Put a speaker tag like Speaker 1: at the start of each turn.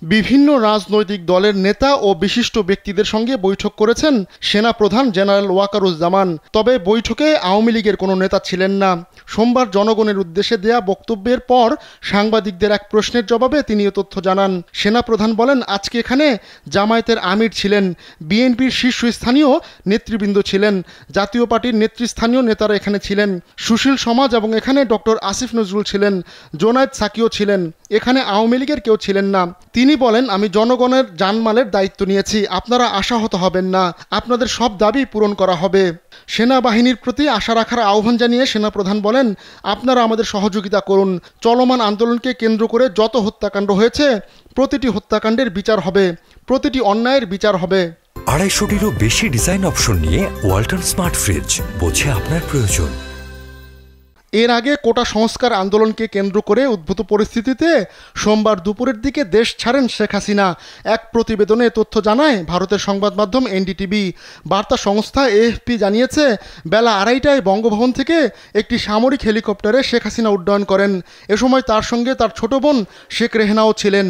Speaker 1: বিভিন্ন রাজনৈতিক দলের নেতা ও বিশিষ্ট ব্যক্তিদের সঙ্গে বৈঠক করেছেন সেনাপ্রধান জেনারেল ওয়াকারুজ্জামান। তবে বৈঠকে আওয়ামী লীগের কোনো নেতা ছিলেন না। সোমবার জনগণের উদ্দেশ্যে দেয়া বক্তব্যের পর সাংবাদিকদের এক প্রশ্নের জবাবে তিনি এ তথ্য জানান। সেনাপ্রধান বলেন, আজকে এখানে জামায়াতের আমির ছিলেন, বিএনপির শীর্ষস্থানীয় নেতৃবৃন্দ ছিলেন, জাতীয় পার্টির নেতৃস্থানীয় নেতারা এখানে ছিলেন, সুশীল সমাজ এবং এখানে ডক্টর আসিফ নজরুল ছিলেন, জোনায়েদ সাকিও ছিলেন, এখানে আওয়ামী লীগের কেউ ছিলেন না। তিনি বলেন, আমি জনগণের জানমালের দায়িত্ব নিয়েছি, আপনারা আশাহত হবেন না, আপনাদের সব দাবি পূরণ করা হবে। সেনাবাহিনীর প্রতি আশা রাখার আহ্বান জানিয়ে সেনাপ্রধান বলেন, আপনারা আমাদের সহযোগিতা করুন। চলমান আন্দোলনকে কেন্দ্র করে যত হত্যাকাণ্ড হয়েছে প্রতিটি হত্যাকাণ্ডের বিচার হবে, প্রতিটি অন্যায়ের বিচার হবে।
Speaker 2: 250-টিরও বেশি ডিজাইন অপশন নিয়ে ওয়ালটন স্মার্ট ফ্রিজ, বোঝে আপনার প্রয়োজন।
Speaker 1: এর আগে কোটা সংস্কার আন্দোলনকে কেন্দ্র করে উদ্ভূত পরিস্থিতিতে সোমবার দুপুরের দিকে দেশ ছাড়েন শেখ হাসিনা। এক প্রতিবেদনে তথ্য জানায় ভারতের সংবাদ মাধ্যম এনডিটিভি। বার্তা সংস্থা এএফপি জানিয়েছে, বেলা 2:30টায় বঙ্গভবন থেকে একটি সামরিক হেলিকপ্টারে শেখ হাসিনা উড্ডয়ন করেন। এ সময় তার সঙ্গে তার ছোট বোন শেখ রেহেনাও ছিলেন।